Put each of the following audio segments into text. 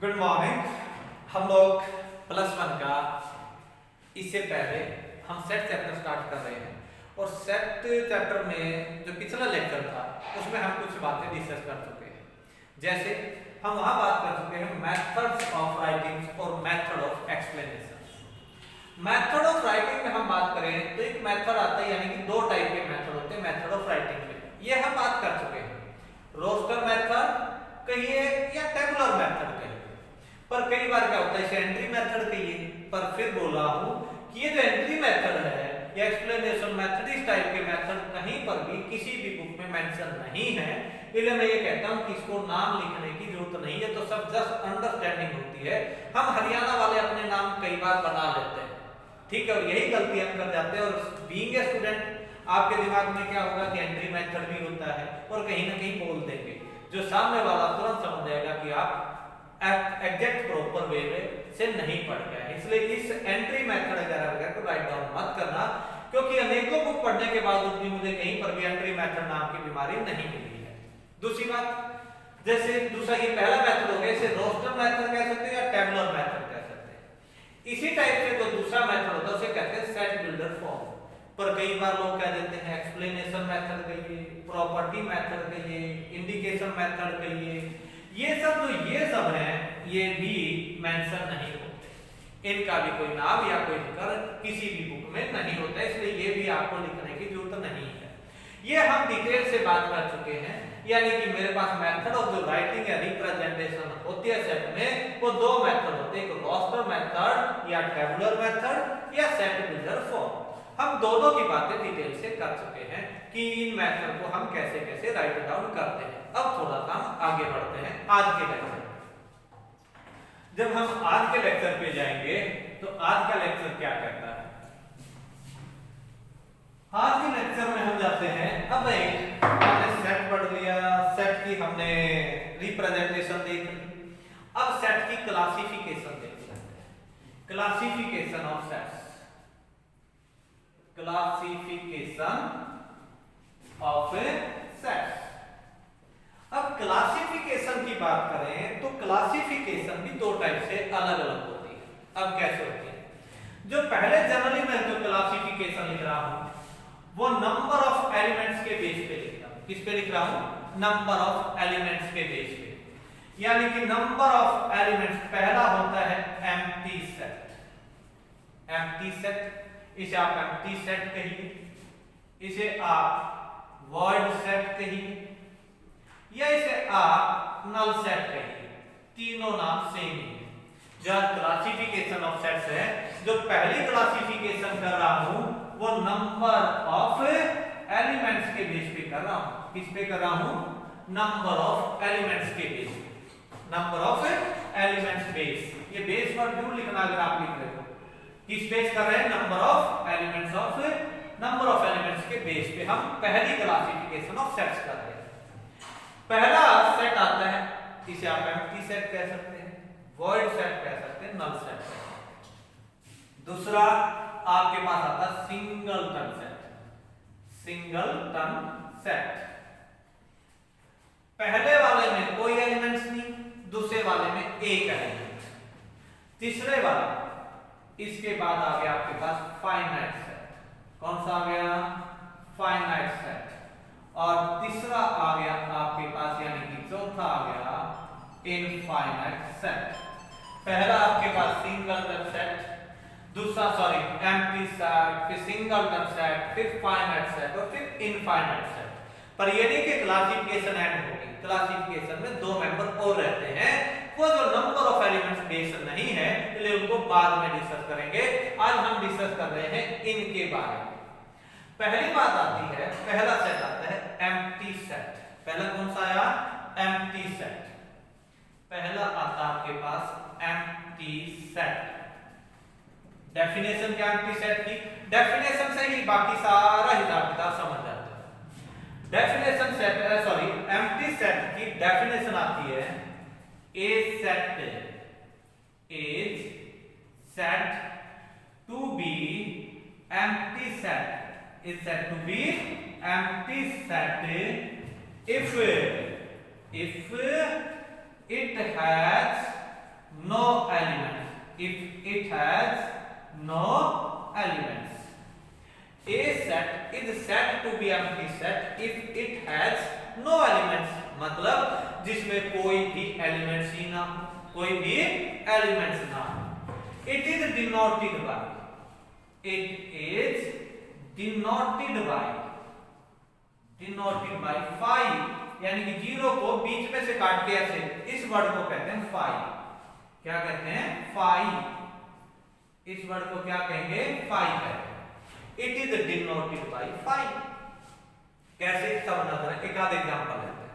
Good morning. हम लोग +1 का इससे पहले हम सेट चैप्टर स्टार्ट कर रहे हैं और सेट चैप्टर में जो पिछला लेक्चर था उसमें हम कुछ बातें डिस्कस कर चुके हैं। जैसे हम वहां बात कर चुके हैं मेथड्स ऑफ राइटिंग और method of explanation. Method of writing में हम बात करें तो एक मेथड आता है, यानी कि दो टाइप के मेथड होते हैं मेथड ऑफ राइटिंग में। ये हम बात कर चुके हैं, रोस्टर मेथड कहिए या टेबुलर मेथड कहिए। पर कई बार क्या होता है इसे एंट्री मेथड कहिए, पर फिर बोला हूं कि ये जो एंट्री मेथड है या एक्सप्लेनेशन मेथड, इस टाइप के मेथड कहीं पर भी किसी भी बुक में मेंशन नहीं है। इसलिए मैं ये कहता हूं कि इसको नाम लिखने की जरूरत नहीं है, तो सब जस्ट अंडरस्टैंडिंग होती है। हम हरियाणा वाले अपने नाम कई बार बना लेते हैं, ठीक है, और यही गलती हम कर जाते हैं। और बीइंग ए स्टूडेंट आपके दिमाग में क्या होगा कि एंट्री मेथड भी होता है और कहीं ना कहीं बोल देंगे, जो सामने वाला तुरंत समझ जाएगा कि आप एग्जैक्ट प्रॉपर वे में से नहीं पढ़ गए। इसलिए इस एंट्री मेथड वगैरह को राइट डाउन मत करना, क्योंकि अनेकों बुक पढ़ने के बाद भी मुझे कहीं पर भी एंट्री मेथड नाम की बीमारी नहीं मिली है। दूसरी बात, जैसे दूसरा ये पहला मेथड हो गया, इसे रोस्टर मेथड कह सकते हैं या टेबुलर मेथड कह सकते हैं। इसी टाइप से जो दूसरा मेथड होता है उसे कहते हैं सेट बिल्डर फॉर्म। पर कई बार लोग कह देते हैं एक्सप्लेनेशन मेथड कहिए, प्रॉपर्टी मेथड कहिए, इंडिकेशन मेथड कहिए। ये सब है, ये भी मेंशन नहीं होते, इनका भी कोई नाम या कोई जिक्र किसी भी बुक में नहीं होता, इसलिए ये भी आपको लिखने की जरूरत नहीं है। ये हम डिटेल से बात कर चुके हैं, यानी कि मेरे पास मेथड ऑफ जो राइटिंग या रिप्रेजेंटेशन होती है सेट में, वो दो मेथड होते हैं, एक रोस्टर मेथड या टेबुलर मेथड या सेट बिल्डर फॉर्म। हम दोनों की बातें डिटेल से कर चुके हैं कि इन मेथड को हम कैसे कैसे राइट डाउन करते हैं। अब थोड़ा सा आगे बढ़ते हैं आज के लेक्चर। जब हम आज के लेक्चर पे जाएंगे तो आज का लेक्चर क्या कहता है। आज के लेक्चर में हम जाते हैं, अब हमने सेट पढ़ लिया, सेट की हमने रिप्रेजेंटेशन देख ली, अब सेट की क्लासिफिकेशन देख लेते हैं। Classification of sets, classification of sets. अब क्लासिफिकेशन की बात करें तो क्लासिफिकेशन भी दो टाइप से अलग अलग होती है। अब कैसे होती है, जो पहले जनरली मैं जो क्लासिफिकेशन लिख रहा हूं वो नंबर ऑफ एलिमेंट्स के बेस पे लिख रहा हूं। किस पे लिख रहा हूं? नंबर ऑफ एलिमेंट्स के बेस पे, यानी कि नंबर ऑफ एलिमेंट्स पहला होता है एम्प्टी सेट। एम्प्टी सेट, इसे आप एम्प्टी सेट कहिए, इसे आप वॉइड सेट कहिए, या इसे आप नल सेट कहिए, तीनों नाम सेम ही है। जो क्लासिफिकेशन ऑफ सेट्स है, जो पहली क्लासिफिकेशन कर रहा हूं वो नंबर ऑफ एलिमेंट्स के बेस पे कर रहा हूं। किस पे कर रहा हूं? नंबर ऑफ एलिमेंट्स के बेस पे, नंबर ऑफ एलिमेंट्स बेस। ये बेस पर जरूर लिखना अगर आप लिख रहे हो, किस बेस कर रहे हैं? नंबर ऑफ एलिमेंट्स के बेस पे हम पहली क्लासिफिकेशन ऑफ सेट्स कर रहे हैं। पहला सेट आता है, इसे आप एम्प्टी सेट कह सकते हैं, वॉइड सेट कह सकते हैं, नल सेट कह सकते हैं। दूसरा आपके पास आता है सिंगलटन सेट। सिंगलटन सेट, पहले वाले में कोई एलिमेंट्स नहीं, दूसरे वाले में एक एलिमेंट, तीसरे वाले, इसके बाद आ गया आपके पास फाइनाइट सेट। कौन सा आ गया? Finite set. और तीसरा आ गया आपके पास, यानी कि चौथा आ गया इनफाइनाइट सेट। पहला आपके पास सिंगलटन सेट, दूसरा एम्प्टी सेट, फिर सिंगलटन सेट, फिर फाइनाइट सेट और फिर इनफाइनाइट सेट। पर ये नहीं कि क्लासिफिकेशन एंड होगी, क्लासिफिकेशन में दो मेंबर और रहते हैं, वो जो नंबर ऑफ एलिमेंट्स बेस नहीं है, इसलिए उनको बाद में डिस्कस करेंगे। आज हम डिस्कस कर रहे हैं इनके बारे में। पहली बात आती है, पहला सेट आता है एम्प्टी सेट। पहला कौन सा आया? Empty set. पहला आता आपके पास एम्प्टी सेट। डेफिनेशन क्या एम्प्टी सेट की? डेफिनेशन से ही बाकी सारा हिसाब किताब समझ जाते हैं। डेफिनेशन सेट एम्प्टी सेट की डेफिनेशन आती है, A set is said to be empty set is said to be empty set if it has to be empty set if it has no elements, मतलब जिसमें कोई भी elements ही ना हो, कोई भी एलिमेंट्स ना हो। It is denoted by, it is denoted by 5, यानी कि 0 को बीच में से काट के ऐसे, इस वर्ड को कहते हैं 5। क्या कहते हैं? 5। इस वर्ड को क्या कहेंगे? 5 है। It is denoted by 5। कैसे समझना जरा, एक आध एग्जांपल लेते हैं।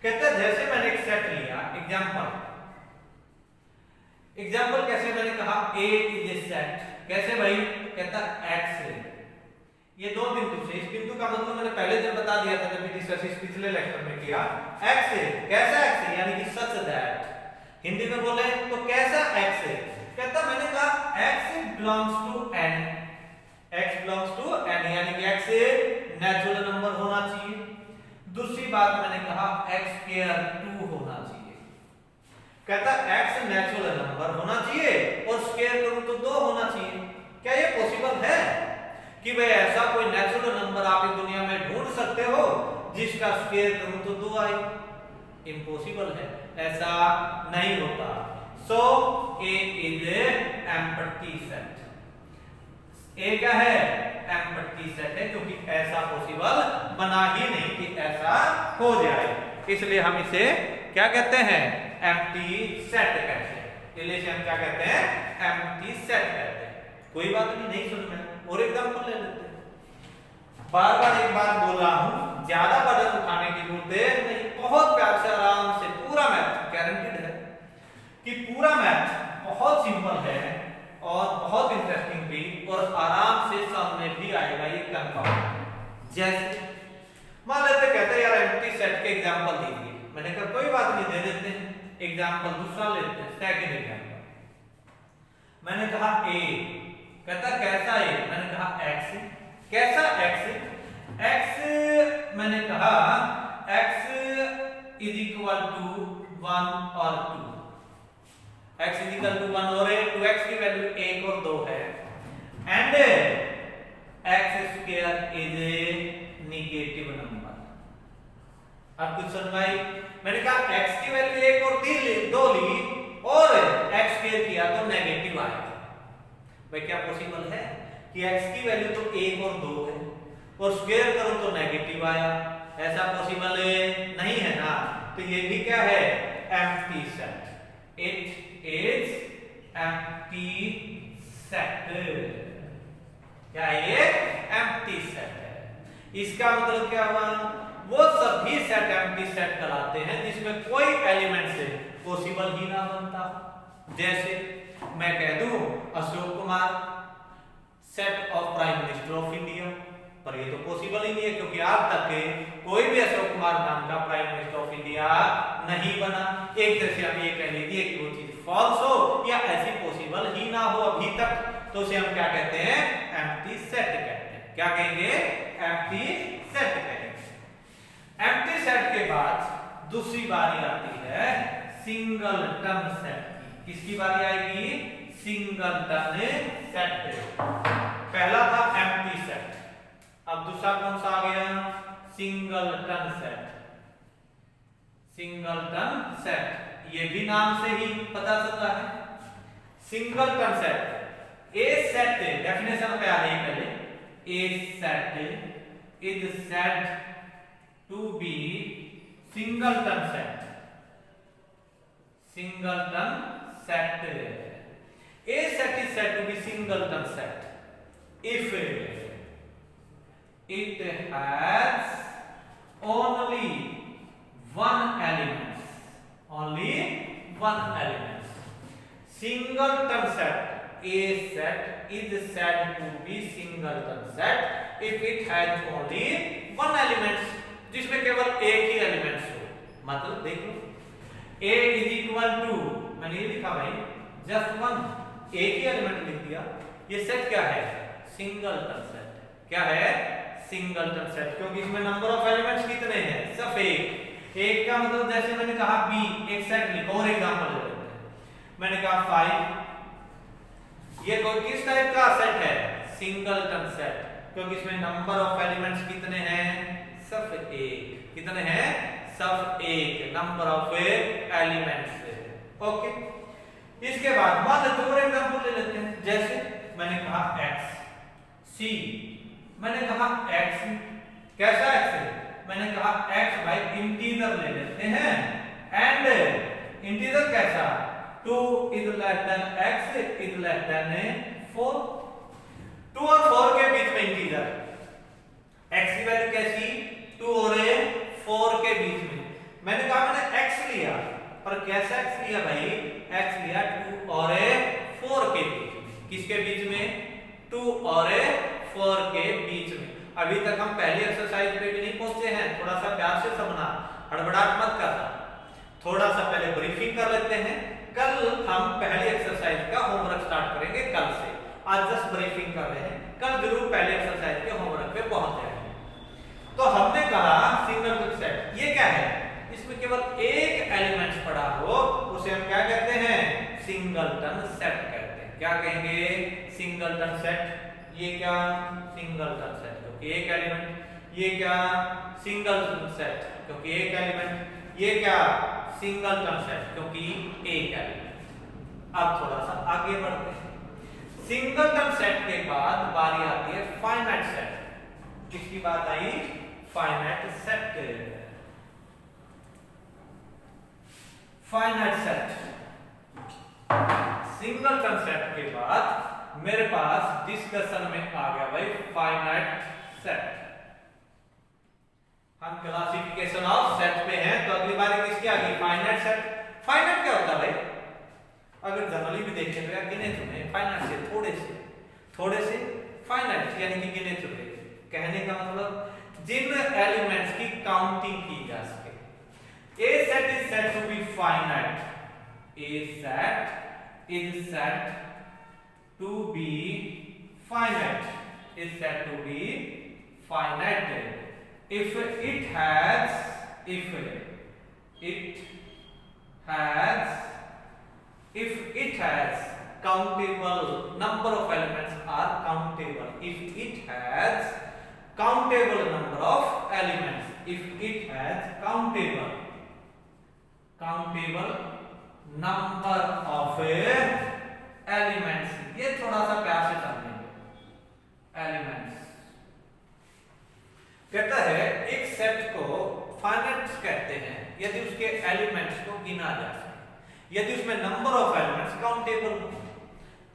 कहते हैं जैसे मैंने एक सेट लिया, एग्जांपल कैसे? मैंने कहा A is a set, कैसे भाई? कहता X। ये दो बिंदु से, इस बिंदु का मतलब मैंने पहले जब बता दिया था, जब डिस्कस पिछले लेक्चर में किया। X कैसा X है? यानी कि सच दैट, हिंदी में बोले तो कैसा X है? कहता मैंने कहा X belongs to n, X belongs to n, यानी कि X नेचुरल नंबर होना चाहिए। दूसरी बात मैंने कहा x स्क्वायर 2 होना चाहिए। कहता x नेचुरल नंबर होना चाहिए और स्क्वायर करूं तो 2 होना चाहिए। क्या ये पॉसिबल है कि भाई ऐसा कोई नेचुरल नंबर आप इस दुनिया में ढूंढ सकते हो जिसका स्क्वायर करूं तो 2 आए? इम्पॉसिबल है, ऐसा नहीं होता। सो A is empty set. A क्या है? एम्प्टी सेट है, क्योंकि ऐसा पॉसिबल बना ही नहीं कि ऐसा हो जाए, इसलिए हम इसे क्या कहते हैं? एम्प्टी सेट कहते हैं। इसे हम क्या कहते हैं? एम्प्टी सेट कहते हैं। कोई बात नहीं समझ में, और एग्जांपल ले लेते हैं। बार बार एक बात बोल रहा हूं, ज्यादा बर्डन उठाने की जरूरत नहीं, बहुत प्यार से आराम से पूरा मैथ गारंटीड है कि पूरा मैथ बहुत सिंपल है और बहुत इंटरेस्टिंग भी, और आराम से समझ भी आएगा, ये कंफर्म। जैसे मान लेते कहते हैं यार एम्प्टी सेट के एग्जांपल दीजिए, मैंने कहा कोई बात नहीं दे देते हैं। एग्जांपल दूसरा लेते हैं, सेकंड एग्जांपल। मैंने कहा A, कहता कैसा A? मैंने कहा X, कैसा X? X मैंने कहा X इज इक्वल टू 1 और 2, x इज इक्वल टू 1 और 2x की वैल्यू 1 और 2 है, and x square is a negative number. अब कुछ समझ आई? मैंने कहा x की वैल्यू 1 और 2 ली और x स्क्वायर किया तो नेगेटिव आया। भाई क्या पॉसिबल है कि x की वैल्यू तो 1 और 2 है और स्क्वायर करो तो नेगेटिव आया? ऐसा पॉसिबल नहीं है ना। तो ये भी क्या है? Empty set. It is empty set. क्या है ये? एम्प्टी सेट है। इसका मतलब क्या हुआ? वो सभी सेट एम्प्टी सेट कहलाते हैं जिसमें कोई एलिमेंट से पॉसिबल ही ना बनता। जैसे मैं कह दूं Ashok Kumar set of prime minister of India, पर ये तो पॉसिबल ही नहीं है, क्योंकि आज तक कोई भी अशोक कुमार नाम का प्राइम मिनिस्टर ऑफ इंडिया नहीं बना। एक तरह से हम ये कह लीजिए कि वो चीज फॉल्स हो या ऐसी पॉसिबल ही ना हो अभी तक, तो उसे हम क्या कहते हैं? एम्प्टी सेट कहते हैं। क्या कहेंगे? एम्प्टी सेट कहेंगे। एम्प्टी सेट के बाद दूसरी बारी आती है सिंगलटन सेट की। किसकी बारी आएगी? Singleton set. पहला था एम्प्टी सेट, अब दूसरा कौन सा आ गया? Singleton set. सिंगलटन सेट, ये भी नाम से ही पता चलता है। Singleton set, a set definition पे आ रही है पहले। A set is said to be singleton set. Singleton set, a set is said to be singleton set if it has only one element. Only one element. Singleton set, A set is said to be singleton set if it has only one element, जिसमें केवल एक ही elements हो। मतलब देख लो, A is equal to, मैंने ये लिखा भाई just one, एक ही एलिमेंट लिख दिया। ये सेट क्या है? Singleton set. क्या है? सिंगलटन सेट, क्योंकि इसमें नंबर ऑफ एलिमेंट्स कितने हैं? सिर्फ एक। एक का मतलब जैसे मैंने कहा बी, एक सेट लिखो और एग्जांपल ले लेते हैं। मैंने कहा 5, ये कोई किस टाइप का सेट है? Singleton set. क्योंकि इसमें नंबर ऑफ एलिमेंट्स कितने हैं, सिर्फ एक। कितने हैं, सिर्फ एक नंबर ऑफ एलिमेंट्स। ओके, इसके बाद मान लेते हैं और एग्जांपल ले लेते हैं। जैसे मैंने कहा x, c, मैंने कहा x कैसा x है, मैंने कहा x भाई इंटीजर ले लेते हैं, एंड इंटीजर कैसा, 2 is less than x is less than 4। 2 और 4 के बीच में इंटीजर, x की वैल्यू कैसी, 2 और 4 के बीच में। मैंने कहा मैंने x लिया, पर कैसा x लिया भाई, x लिया 2 और 4 के बीच में। किसके बीच में, 2 और 4 के बीच में। अभी तक हम पहली एक्सरसाइज पे भी नहीं पहुंचे हैं, थोड़ा सा प्यार से समझना, हड़बड़ाहट मत करना। थोड़ा सा पहले ब्रीफिंग कर लेते हैं, कल हम पहली एक्सरसाइज का होमवर्क स्टार्ट करेंगे कल से। आज जस्ट ब्रीफिंग कर रहे हैं, कल जरूर पहले एक्सरसाइज के होमवर्क पे पहुंच जाएंगे। तो हमने कहा सिंगल सेट, ये क्या है, इसमें केवल एक एलिमेंट्स पड़ा हो उसे हम क्या कहते हैं, सिंगलटन सेट कहते हैं। क्या कहेंगे, सिंगलटन सेट। ये क्या, सिंगलटन सेट क्योंकि एक एलिमेंट। ये क्या, सिंगलटन सेट क्योंकि एक एलिमेंट। ये क्या, सिंगलटन सेट क्योंकि एक एलिमेंट। अब थोड़ा सा आगे बढ़ते हैं। सिंगलटन सेट के बाद बारी आती है फाइनाइट सेट। किसकी बात आई, finite set. Finite set, singleton set के बाद मेरे पास डिस्कशन में आ गया भाई फाइनाइट सेट। हम क्लासिफिकेशन ऑफ सेट पे हैं, तो अगली बार किसकी आ गई, फाइनाइट सेट। फाइनाइट क्या होता है भाई, अगर जनरली भी देखें तो यार गिने चुने, फाइनाइट से थोड़े से फाइनाइट यानी कि गिने चुने। कहने का मतलब जिन एलिमेंट्स की काउंटिंग की जा सके। A set is said to be finite. A set is said to be finite. Is said to be finite if it has countable number of elements are countable. If it has countable number of elements. If it has countable number of elements। ये थोड़ा सा प्यार से समझेंगे। Elements कहता है एक set को फाइनाइट कहते हैं यदि उसके एलिमेंट्स को गिना जा सके, यदि उसमें नंबर ऑफ एलिमेंट्स काउंटेबल हो।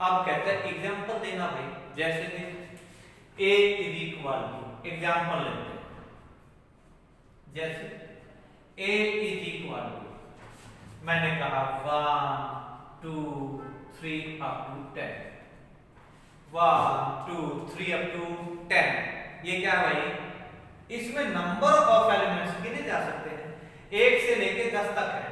अब कहते हैं एग्जांपल देना भाई, जैसे a is equal to, example लेते हैं, जैसे a इज इक्वल टू, मैंने कहा 1 2 3 अप टू 10, 1 2 3 अप टू 10। ये क्या है भाई, इसमें नंबर ऑफ एलिमेंट्स गिने जा सकते हैं, 1 से लेके 10 तक है,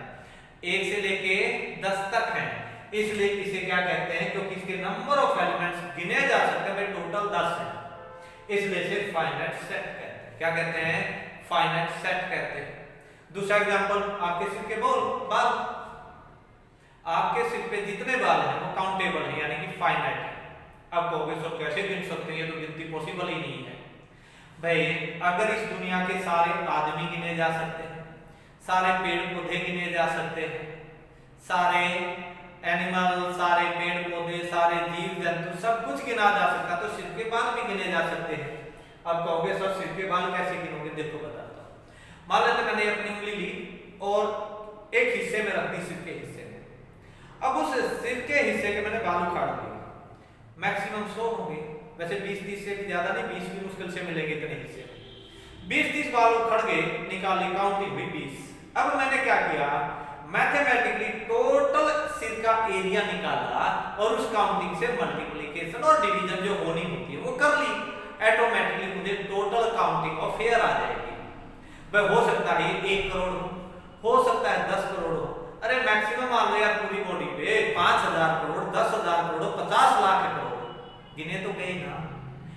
1 से लेके 10 तक है, इसलिए इसे क्या कहते हैं, क्योंकि इसके नंबर ऑफ एलिमेंट्स गिने जा सकते हैं भाई, टोटल 10 है, इसलिए इसे फाइनाइट सेट कहते हैं। क्या कहते हैं, फाइनाइट सेट कहते हैं। दूसरा एग्जांपल, आपके सिर के बाल, आपके सिर पे जितने बाल हैं वो काउंटेबल है यानी कि फाइनाइट है। अब कहोगे सर कैसे गिन सकते हैं, ये तो गिनती पॉसिबल ही नहीं है भाई। अगर इस दुनिया के सारे आदमी गिने जा सकते हैं, सारे पेड़ पौधे गिने जा सकते हैं, सारे एनिमल, सारे पेड़ पौधे, सारे जीव जंतु सब कुछ गिना जा सकता, तो सिर के बाल भी गिने जा सकते हैं। अब कहोगे सर सिर के बाल कैसे गिनोगे, देखो बताता हूं। मान लेते मैंने अपनी उंगली ली और एक हिस्से में रख दी, सिर के हिस्से में। अब उस सिर के हिस्से के मैंने बाल उखाड़ लिए, मैक्सिमम 100 होंगे, वैसे 20-30 से भी ज्यादा नहीं, 20 भी मुश्किल से मिलेंगे इतने हिस्से। 20-30 बाल उखड़ गए, निकाली, काउंटिंग हुई 20। अब मैंने क्या किया, मैथमेटिकली टोटल सिर का एरिया निकाला और उस काउंटिंग से मल्टीप्लिकेशन और डिवीजन जो होनी होती है वो कर ली। ऑटोमेटिकली मुझे टोटल काउंटिंग ऑफ हेयर आ जाएगी। वह हो सकता है 1 करोड़ हो सकता है 10 करोड़ हो। अरे मैक्सिमम मान लो यार पूरी बॉडी पे 5000 करोड़, 10,000 करोड़, 50 लाख करोड़ गिने तो गए ना,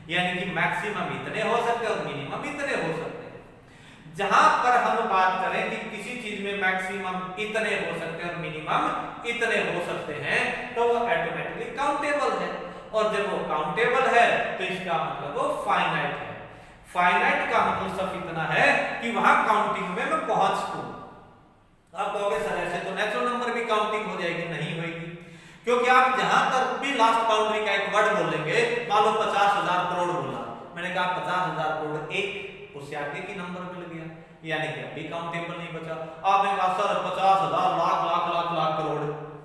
यानी कि मैक्सिमम इतने हो सकते हैं और मिनिमम इतने हो सकते हैं। जहां पर हम बात करें कि किसी चीज में मैक्सिमम इतने हो सकते हैं और मिनिमम इतने हो सकते हैं, तो वो ऑटोमेटिकली काउंटेबल है। और जब वो काउंटेबल है तो इसका मतलब वो फाइनाइट है। फाइनाइट का मतलब सिर्फ इतना है कि वहां काउंटिंग में मैं पहुंच सकूं। आप कहोगे सर ऐसे तो नेचुरल नंबर भी काउंटिंग हो जाएगी, नहीं होगी, क्योंकि आप जहां तक भी लास्ट बाउंड्री का एक वर्ड बोलेंगे, मान लो 50,000 करोड़ बोला, मैंने कहा 50,000 करोड़ एक, उससे आगे की नंबर मिल गया, यानी कि अभी काउंटेबल नहीं बचा। आपने कहा सर 50,000 लाख लाख लाख लाख करोड़,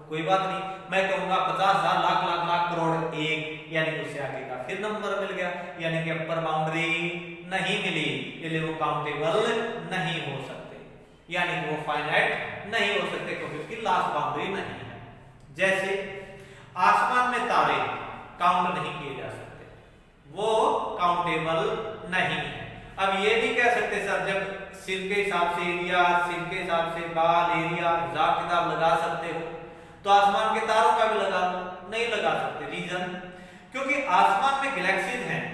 कोई बात नहीं, मैं कहूंगा 50,000 लाख लाख लाख करोड़ एक, यानी उससे आगे का फिर नंबर मिल गया, यानी कि अपर बाउंड्री नहीं मिली, इसलिए वो काउंटेबल नहीं हो सकते, यानी कि वो फाइनाइट नहीं हो सकते क्योंकि उसकी लास्ट बाउंड्री नहीं है। जैसे आसमान में तारे काउंट नहीं किए जा सकते, वो काउंटेबल नहीं है। अब ये भी कह सकते सर जब सिर के हिसाब से एरिया, सिर के हिसाब से बाल एरिया हिसाब किताब लगा सकते हो, तो आसमान के तारों का भी लगा लो, नहीं लगा सकते। रीजन, क्योंकि आसमान में गैलेक्सीज हैं,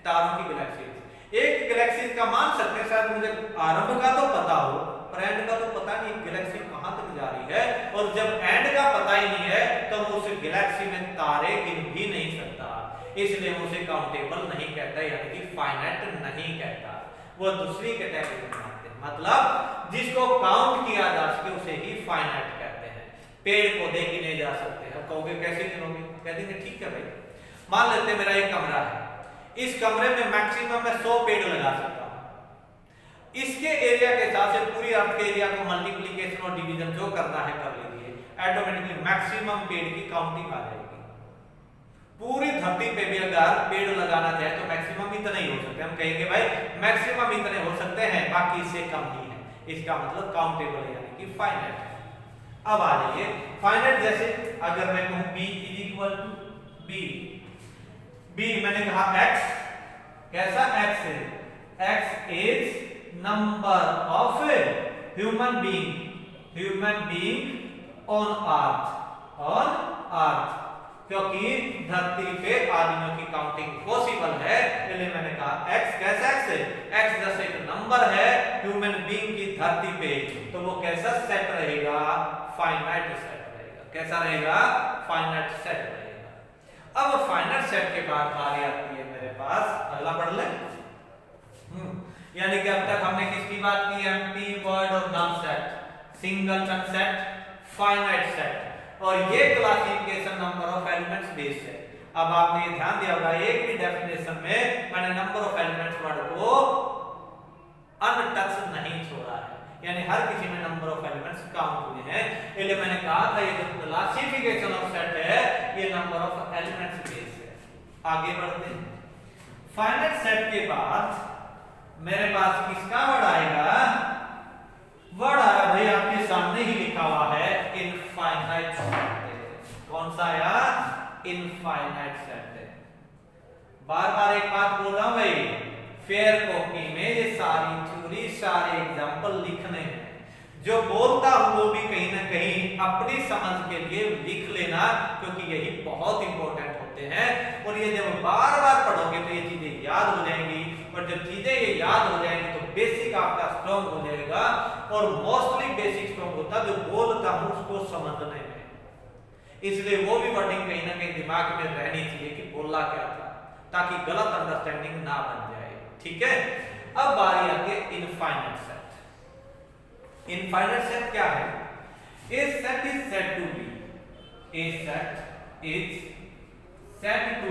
तारों की गैलेक्सीज। एक गैलेक्सी का मान सकते हैं, शायद मुझे आरंभ का तो पता हो पर एंड का तो पता नहीं गैलेक्सी कहां तक जा रही है, और जब एंड का पता ही नहीं है तो मैं उस गैलेक्सी में तारे गिन भी नहीं सकता, इसलिए मैं उसे काउंटेबल नहीं कहता, यानी कि फाइनाइट नहीं कहता, वो दूसरी कैटेगरी में आते हैं। मतलब जिसको काउंट किया जा सके उसे ही फाइनाइट कहते हैं। पेड़ पौधे गिने जा सकते हैं। अब कहोगे कैसे गिनोगे, कह देंगे ठीक है भाई, मान लेते हैं मेरा एक कमरा है, इस कमरे में मैक्सिमम मैं 100 पेड़ लगा सकता हूं, इसके एरिया के हिसाब से पूरी अर्थ के एरिया को मल्टीप्लिकेशन और डिवीजन जो करना है कर लीजिए, ऑटोमेटिकली मैक्सिमम पेड़ की काउंटिंग आ जाएगी। पूरी धरती पे भी अगर पेड़ लगाना चाहे तो मैक्सिमम इतने ही हो सकते हैं, हम कहेंगे भाई मैक्सिमम इतने हो सकते हैं, बाकी इससे कम ही है, इसका मतलब काउंटेबल है, यानी कि फाइनाइट है। अब आ जाइए फाइनाइट, जैसे अगर मैं कहूं b is equal to b, मैंने कहा x, कैसा x है, x is number of human being on earth, क्योंकि धरती पे आदमियों की काउंटिंग पॉसिबल है, इसलिए मैंने कहा x, कैसा x है, x जैसे एक नंबर है ह्यूमन बीइंग की धरती पे, तो वो कैसा सेट रहेगा, फाइनाइट सेट रहेगा। कैसा रहेगा, फाइनाइट सेट रहेगा। अब फाइनाइट सेट के बाद बारी आती है मेरे पास, अगला पढ़ ले, यानी कि अब तक हमने किसकी बात की, एम्प्टी, वर्ड और null set, singleton set, finite set, और ये classification number of elements based है। अब आपने ध्यान दिया होगा एक भी डेफिनेशन में मैंने नंबर ऑफ एलिमेंट्स वर्ड को अनटच नहीं छोड़ा है, यानी हर किसी में नंबर ऑफ एलिमेंट्स काउंट हुए हैं, इसलिए मैंने कहा था ये जो क्लासिफिकेशन ऑफ सेट है ये नंबर ऑफ एलिमेंट्स बेस्ड है। आगे बढ़ते हैं, फाइनाइट सेट के बाद मेरे पास किसका वर्ड आएगा, वर्ड आया भाई आपके सामने ही लिखा हुआ है इनफाइनाइट सेट। कौन सा आया, इनफाइनाइट सेट। बार बार एक बात बोल रहा हूं भाई, फेयर कॉपी में ये सारी थ्योरी सारे एग्जांपल लिखने हैं, जो बोलता हूं वो भी कहीं ना कहीं अपनी समझ के लिए लिख लेना, क्योंकि यही बहुत इंपॉर्टेंट होते हैं, और ये जब बार बार पढ़ोगे तो ये चीजें याद हो जाएंगी, और जब चीजें ये याद हो जाएंगी तो बेसिक आपका स्ट्रॉन्ग हो जाएगा, और मोस्टली बेसिक स्ट्रॉन्ग होता जो बोलता हूं उसको समझने में, इसलिए वो भी वर्डिंग कहीं ना कहीं दिमाग में रहनी चाहिए कि बोला क्या था, ताकि गलत अंडरस्टैंडिंग ना बन जाए। ठीक है, अब बारी आती है इनफाइनाइट सेट। इनफाइनाइट सेट क्या है, a set is said to be, a set is said to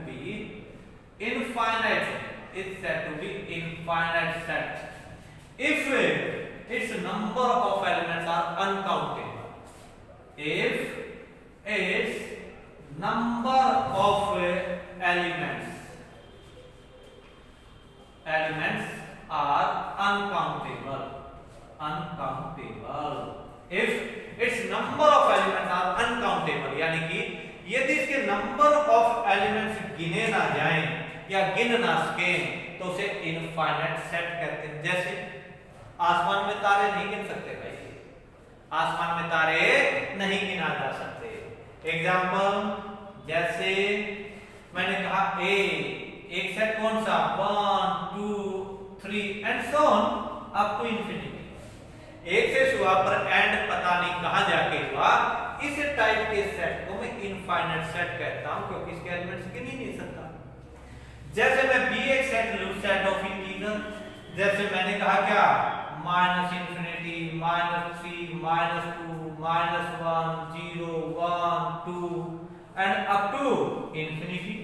be infinite, is said to be infinite set if its number of elements are uncountable, if its number of elements are uncountable, if its number of elements are uncountable, यानी कि यदि इसके number of elements गिने ना जाएं या गिन ना सके तो उसे इनफाइनाइट सेट कहते हैं। जैसे आसमान में तारे नहीं गिन सकते भाई, आसमान में तारे नहीं गिना जा सकते। एग्जांपल, जैसे मैंने कहा ए, एक सेट कौन सा, 1 2 3 and so on up to infinity, एक से शुरुआत पर एंड पता नहीं कहां जाके हुआ, इस टाइप के सेट को मैं इनफाइनाइट सेट कहता हूं क्योंकि इसके एलिमेंट्स गिन ही नहीं सकता। जैसे मैं बी एक सेट लूं, सेट ऑफ इंटीजर, जैसे मैंने कहा क्या minus infinity, -3, -2, -1, 0, 1, 2 and up to infinity.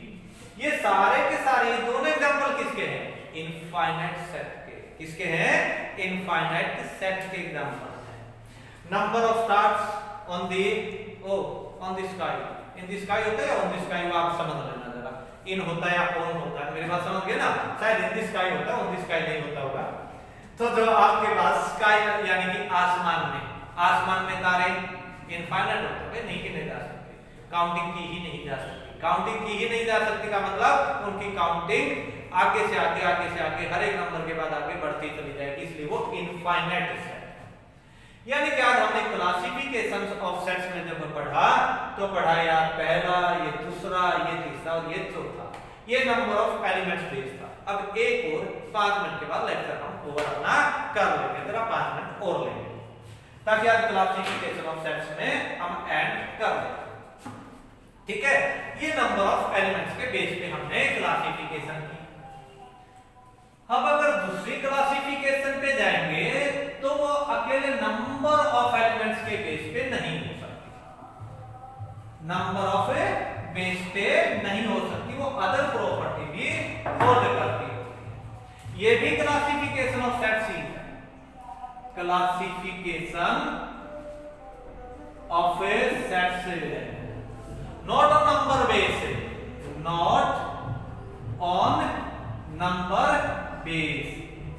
ये सारे के सारे ये दोनों एग्जांपल किसके हैं? इनफाइनाइट सेट के। किसके हैं? इनफाइनाइट सेट के एग्जांपल हैं। Number of stars on the on the sky, in the sky होता है या ऑन द स्काई, वो आप समझ लेना जरा। इन होता है या ऑन होता है, मेरी बात समझ गए ना? शायद इन द स्काई होता है, ऑन द स्काई नहीं होता होगा। तो जो आपके पास स्काई यानी कि आसमान में तारे इनफाइनाइट होते हैं, नहीं गिने जा सकते, काउंटिंग की ही नहीं जा सकती। काउंटिंग की ही नहीं जा सकती का मतलब उनकी काउंटिंग आगे से आगे हर एक नंबर के बाद आगे बढ़ती चली जाएगी, इसलिए वो इनफाइनाइट सेट। यानी कि आज हमने क्लासिफिकेशंस ऑफ सेट्स में जब पढ़ा यार पहला, ये दूसरा, ये तीसरा और ये चौथा, ये नंबर ऑफ एलिमेंट्स बेस था। अब एक और 5 मिनट के बाद लेक्चर हम ओवर अपना कर लेंगे, जरा 5 मिनट और लेंगे ताकि आज क्लासिफिकेशन ऑफ सेट्स में हम एंड कर दें। ठीक है, ये नंबर ऑफ एलिमेंट्स के बेस पे हमने क्लासिफिकेशन की। अब अगर दूसरी क्लासिफिकेशन पे जाएंगे तो वो अकेले नंबर ऑफ एलिमेंट्स के बेस पे नहीं हो सकती, नंबर ऑफ बेस पे नहीं हो सकती, वो अदर प्रॉपर्टी भी होल्ड करती है। ये भी क्लासिफिकेशन ऑफ सेट्स ही है, classification of sets, not on number base, not on number base.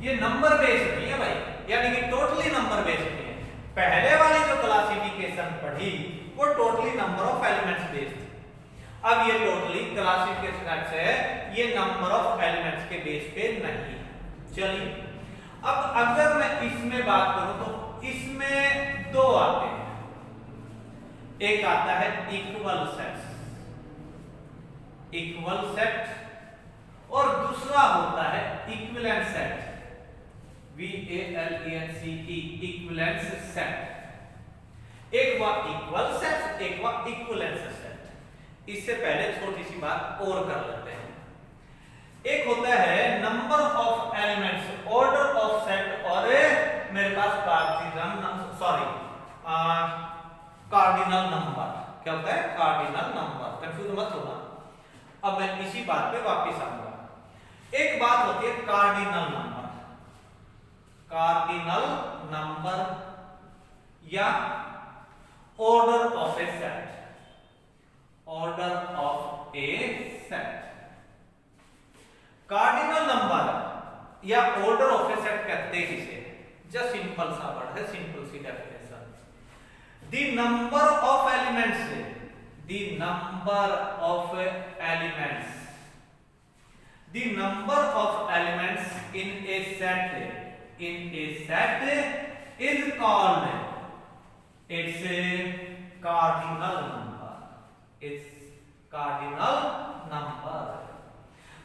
ये नंबर बेस नहीं है भाई, यानी कि टोटली नंबर बेस नहीं है। पहले वाली जो क्लासिफिकेशन पढ़ी वो totally number of elements based थी। अब ये टोटली क्लासिफिकेशन है, ये नंबर ऑफ एलिमेंट्स के बेस पे नहीं। चलिए अब अगर मैं इसमें बात करूं तो इसमें दो आते हैं, एक आता है इक्वल सेट्स, इक्वल सेट, और दूसरा होता है equivalent set, VALENCE, equivalent set. एक हुआ इक्वल सेट, एक हुआ इक्विवेलेंट सेट। इससे पहले छोटी सी बात और कर लेते हैं। एक होता है number of elements, order of set, और मेरे पास कार्डिनल नंबर। क्या होता है? Cardinal number. कंफ्यूज मत होना, अब मैं इसी बात पे वापस आऊंगा। एक बात होती है कार्डिनल नंबर, कार्डिनल नंबर या order of a set, order of a set. Cardinal number या ऑर्डर ऑफ ए सेट कहते हैं किसे? जस्ट सिंपल सा वर्ड है, सिंपल सी definition. The number of elements, the number of elements, the number of elements in a set, in a set is called its cardinal number, its cardinal number।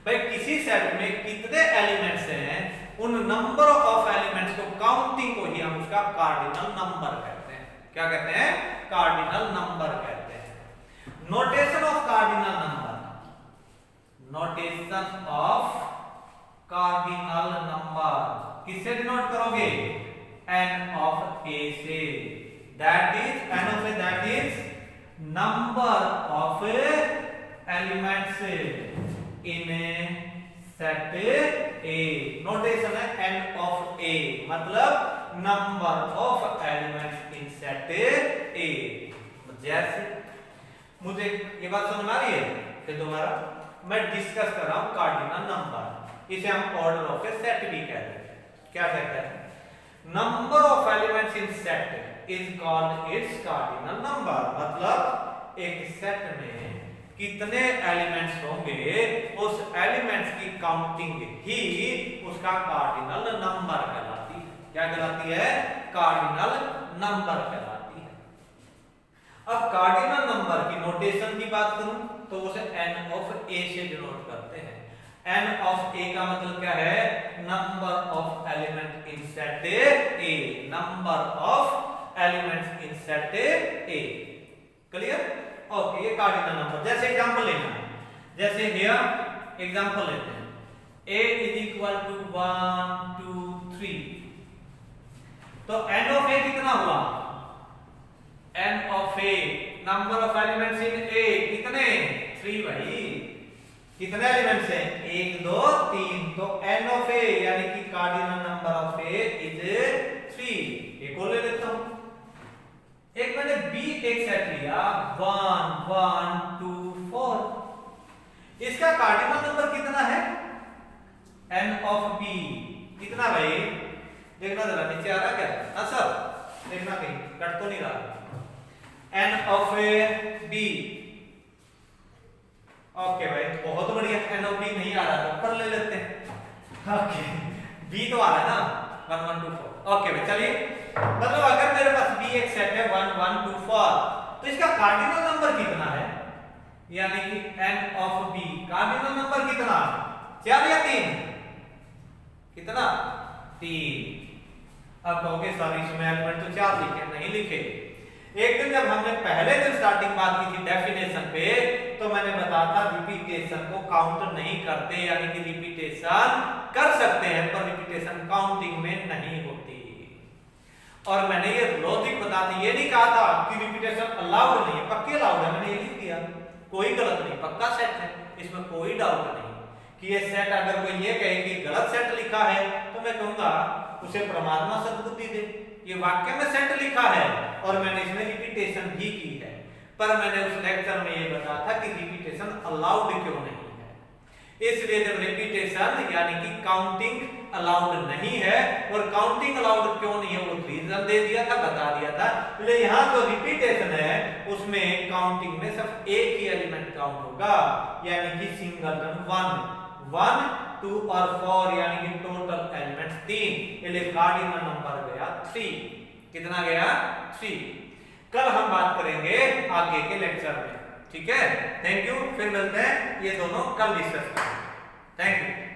भाई किसी set में कितने elements हैं, उन number of elements को, counting को ही हम उसका कार्डिनल नंबर कहते हैं। क्या कहते हैं? कार्डिनल नंबर कहते हैं। Notation of cardinal number, notation of cardinal number किससे डिनोट करोगे? n ऑफ a से, that is n of a, that is number of elements in set A। Notation है n ऑफ a, मतलब number of elements in set A। जैसे मुझे ये बात समझ आ रही है कि दोबारा मैं डिस्कस कर रहा हूं कार्डिनल नंबर, इसे हम ऑर्डर ऑफ ए सेट भी कहते हैं। क्या कहते हैं? Number of elements in set is called its cardinal number, मतलब एक सेट में कितने एलिमेंट्स होंगे, उस एलिमेंट्स की काउंटिंग ही उसका कार्डिनल नंबर कहलाती है। क्या कहलाती है? कार्डिनल नंबर कहलाती है। अब कार्डिनल नंबर की नोटेशन की बात करूं तो उसे n ऑफ a से डिनोट करते हैं। n ऑफ a का मतलब क्या है? Number of element in set A, number of elements in set A। Clear? Okay, ये कार्डिनल नंबर। जैसे एग्जांपल लेना है, जैसे हियर एग्जांपल लेते हैं, a इज इक्वल टू 1 2 3, तो n ऑफ a कितना हुआ? n of a, number of elements in a कितने? 3 भाई। कितने एलिमेंट्स हैं? 1 2 3, तो n ऑफ a यानी कि cardinal number of a is 3। एक और ले लेता हूं, एक मैंने b एक सेट लिया 1 1 2 4, इसका कार्डिनल नंबर कितना है? n ऑफ b कितना भाई? देखना जरा, नीचे आ रहा क्या? हाँ सर, देखना कहीं कट तो नहीं रहा। n ऑफ b, ओके भाई बहुत बढ़िया। n ऑफ b नहीं आ रहा तो ऊपर ले लेते हैं। ओके, b तो आ रहा है ना 1 1 2 4। ओके भाई चलिए, मतलब अगर मेरे पास b एक सेट है 1 1 2 4, तो इसका कार्डिनल नंबर कितना है? यानी कि n of b cardinal number कितना? 4 या 3? कितना? 3। अब कहोगे सर इसमें एलिमेंट तो 4 लिखे, नहीं लिखे। एक दिन जब हमने पहले दिन स्टार्टिंग बात की थी डेफिनेशन पे, तो मैंने बताया था रिपीटेशन को काउंट नहीं करते, यानी कि रिपीटेशन कर सकते हैं पर रिपीटेशन काउंटिंग में नहीं होती। और मैंने ये लॉजिक बता दी, ये नहीं कहा था कि रिपीटेशन अलाउड नहीं है, पक्के अलाउड है, मैंने ये लिख दिया, कोई गलत नहीं, पक्का सेट है, इसमें कोई डाउट नहीं कि ये सेट, अगर कोई ये कहे कि गलत सेट लिखा है तो मैं कहूंगा उसे प्रमात्मा सद्बुद्धि दे। ये वाक्य में सेट लिखा है और मैंने इसमें रिपीटेशन भी की है, पर मैंने उस लेक्चर में ये बताया था कि रिपीटेशन अलाउड क्यों नहीं है। इसलिए जब रिपीटेशन यानी कि काउंटिंग अलाउड नहीं है, और काउंटिंग अलाउड क्यों नहीं है वो रीजन दे दिया था, बता दिया था। इसलिए यहाँ जो रिपीटेशन है उसमें काउंटिंग में सिर्फ एक ही एलिमेंट काउंट होगा, यानी कि सिंगलटन 1 1 2 और 4, यानी कि टोटल एलिमेंट्स 3। इसलिए कार्डिनल नंबर गया 3। कितना गया? 3। कल हम बात करेंगे आगे के लेक्चर में, ठीक है। थैंक यू, फिर मिलते हैं, ये दोनों कल डिस्कस करेंगे। Thank you.